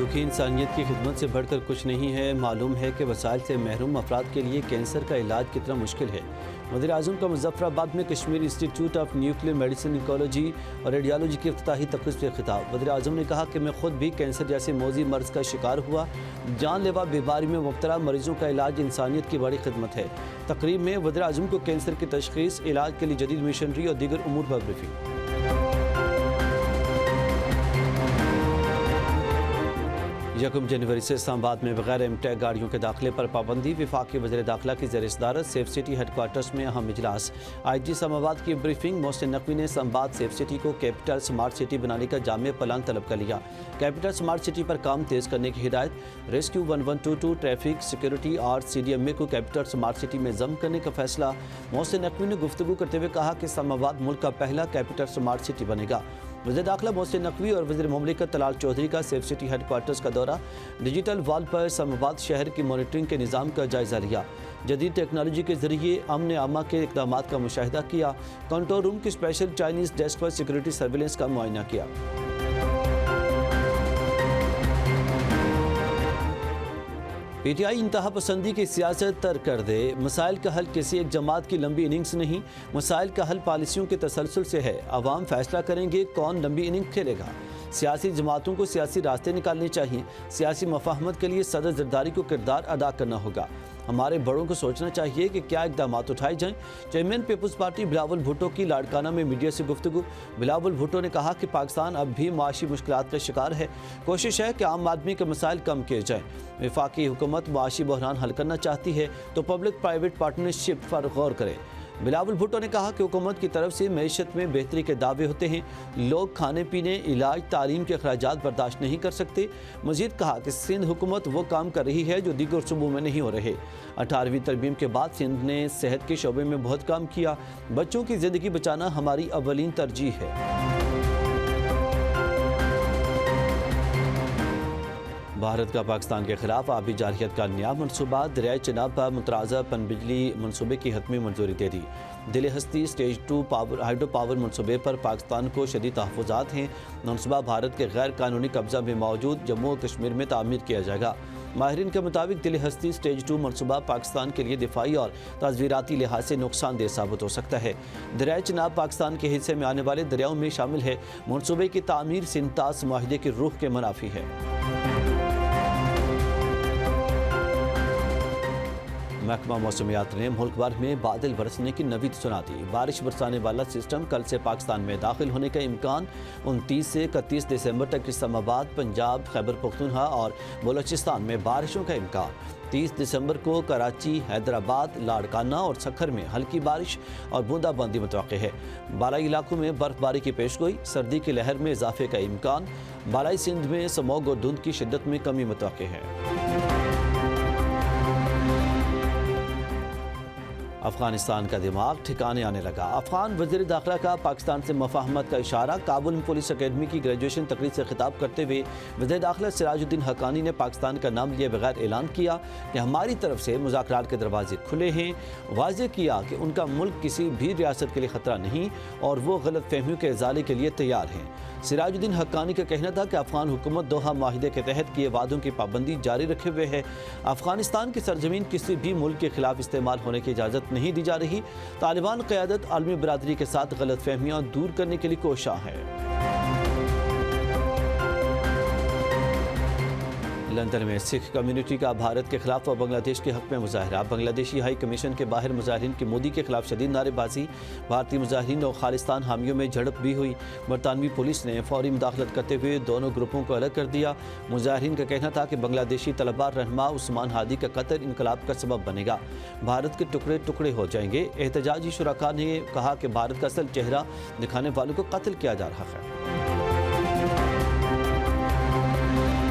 दुखी इंसानियत की खिदमत से बढ़कर कुछ नहीं है। मालूम है कि वसाइल से महरूम अफराद के लिए कैंसर का इलाज कितना मुश्किल है। वज़ीर आज़म का मुज़फ़्फ़राबाद में Kashmir institute of nuclear medicine, ecology और रेडियोलॉजी की इफ्तिताही तकरीब से खिताब। वज़ीर आज़म ने कहा कि मैं खुद भी कैंसर जैसे मौजी मर्ज़ का शिकार हुआ। जानलेवा बीमारी में मुब्तला मरीजों का इलाज इंसानियत की बड़ी खिदमत है। तकरीब में वज़ीर आज़म को कैंसर की तशख़ीस, इलाज के लिए जदीद मिशनरी और दीगर उमूर पर ब्रीफिंग। 1 जनवरी से इस्लामाबाद में बगैर एमटेक गाड़ियों के दाखिले पर पाबंदी। वफाकी वज़ीर दाखिला की ज़ेर सदारत सेफ सिटी हेडक्वार्टर्स में अहम इजलास। IG इस्लामाबाद की ब्रीफिंग। मोहसिन नकवी ने इस्लामाबाद सेफ सिटी को कैपिटल स्मार्ट सिटी बनाने का जामे प्लान तलब कर लिया। कैपिटल स्मार्ट सिटी पर काम तेज़ करने की हिदायत। रेस्क्यू 1122, ट्रैफिक सिक्योरिटी और CDMA को कैपिटल स्मार्ट सिटी में ज़म करने का फैसला। मोहसिन नकवी ने गुफ्तगू करते हुए कहा कि इस्लामाबाद मुल्क का पहला कैपिटल स्मार्ट सिटी बनेगा। वज़ीर दाखिला मोहसिन नकवी और वज़ीर मुमलिकत तलाल चौधरी का सेफ सिटी हेडक्वार्टर्स का दौरा। डिजिटल वॉल पर इस्लामाबाद शहर की मॉनिटरिंग के निज़ाम का जायज़ा लिया। जदीद टेक्नोलॉजी के ज़रिए अमन आमा के इक़दामात का मुशाहिदा किया। कंट्रोल रूम की स्पेशल चाइनीज़ डेस्क पर सिक्योरिटी सर्विलेंस का मुआयना किया। PTI इंतहा पसंदी की सियासत तर्क कर दे। मसाइल का हल किसी एक जमात की लंबी इनिंग्स नहीं, मसाइल का हल पॉलिसियों के तसलसल से है। अवाम फैसला करेंगे कौन लंबी इनिंग खेलेगा। सियासी जमातों को सियासी रास्ते निकालने चाहिए। सियासी मफाहमत के लिए सदर ज़रदारी को किरदार अदा करना होगा। हमारे बड़ों को सोचना चाहिए कि क्या इक़दाम उठाए जाएं। चेयरमैन पीपल्स पार्टी बिलावल भुट्टो की लाड़काना में मीडिया से गुफ्तगू। बिलावल भुट्टो ने कहा कि पाकिस्तान अब भी माशी मुश्किलात का शिकार है। कोशिश है कि आम आदमी के मसाइल कम किए जाएं। वफाकी हुकूमत माशी बहरान हल करना चाहती है तो पब्लिक प्राइवेट पार्टनरशिप पर गौर करे। बिलावल भुट्टो ने कहा कि हुकूमत की तरफ से मईशत में बेहतरी के दावे होते हैं। लोग खाने पीने, इलाज, तालीम के अखराजात बर्दाश्त नहीं कर सकते। मजीद कहा कि सिंध हुकूमत वो काम कर रही है जो दीगर सूबों में नहीं हो रहे। 18वीं तरमीम के बाद सिंध ने सेहत के शोबे में बहुत काम किया। बच्चों की ज़िंदगी बचाना हमारी अव्वलीन तरजीह है। भारत का पाकिस्तान के खिलाफ आबी जारहियत का नया मनसूबा। दरियाई चनाब पर मुतराज़ा पनबिजली मनसूबे की हतमी मंजूरी दे दी। दिल हस्ती स्टेज 2 हाइड्रो पावर मनसूबे पर पाकिस्तान को शदीद तहफ़्फ़ुज़ात हैं। मनसूबा भारत के गैर कानूनी कब्ज़ा में मौजूद जम्मू और कश्मीर में तामीर किया जाएगा। माहिरीन के मुताबिक दिल हस्ती स्टेज 2 मनसूबा पाकिस्तान के लिए दिफाई और तस्वीराती लिहाज से नुकसानदेह साबित हो सकता है। दरियाई चनाब पाकिस्तान के हिस्से में आने वाले दरियाओं में शामिल है। मनसूबे की तामीर सिंतास माहिदे की रूह के मुनाफी है। महकमा मौसमियात ने मुल्क भर में बादल बरसने की नवीद सुना दी। बारिश बरसाने वाला सिस्टम कल से पाकिस्तान में दाखिल होने का इम्कान। 29 से 31 दिसंबर तक इस्लामाबाद, पंजाब, खैबर पख्तूनख्वा और बलोचिस्तान में बारिशों का इम्कान। 30 दिसंबर को कराची, हैदराबाद, लाड़काना और सखर में हल्की बारिश और बूंदाबांदी मुतवक्के है। बालाई इलाकों में बर्फबारी की पेशगोई। सर्दी की लहर में इजाफे का इम्कान। बालाई सिंध में स्मॉग और धुंध की शिद्दत में कमी मुतवक्के है। अफगानिस्तान का दिमाग ठिकाने आने लगा। अफगान वज़ीर दाखिला का पाकिस्तान से मफाहमत का इशारा। काबुल में पुलिस अकेडमी की ग्रेजुएशन तकरीर से खिताब करते हुए वज़ीर दाखिला सिराजुद्दीन हक्कानी ने पाकिस्तान का नाम लिए बगैर ऐलान किया कि हमारी तरफ से मुज़ाकरात के दरवाजे खुले हैं। वाज़ेह किया कि उनका मुल्क किसी भी रियासत के लिए ख़तरा नहीं और वो गलत फहमियों के इज़ाले के लिए तैयार हैं। सिराजुद्दीन हक्कानी का कहना था कि अफगान हुकूमत दोहा माहिदे के तहत किए वादों की पाबंदी जारी रखे हुए है। अफगानिस्तान की सरजमीन किसी भी मुल्क के खिलाफ इस्तेमाल होने की इजाज़त नहीं दी जा रही। तालिबान क़यादत आलमी बरादरी के साथ गलत फहमियाँ दूर करने के लिए कोशा है। लंदन में सिख कम्युनिटी का भारत के खिलाफ और बांग्लादेश के हक में मुजाहरा। बांग्लादेशी हाई कमीशन के बाहर मुजाहिरीन की मोदी के खिलाफ शदीद नारेबाजी। भारतीय मुजाहिरीन और खालिस्तान हामियों में झड़प भी हुई। बरतानवी पुलिस ने फौरी मुदाखलत करते हुए दोनों ग्रुपों को अलग कर दिया। मुजाहिरीन का कहना था कि बांग्लादेशी तलबा रहनुमा उस्मान हादी का कत्ल इनकलाब का सबब बनेगा। भारत के टुकड़े टुकड़े हो जाएंगे। एहतजाजी शुरका ने कहा कि भारत का असल चेहरा दिखाने वालों को कत्ल किया जा रहा है।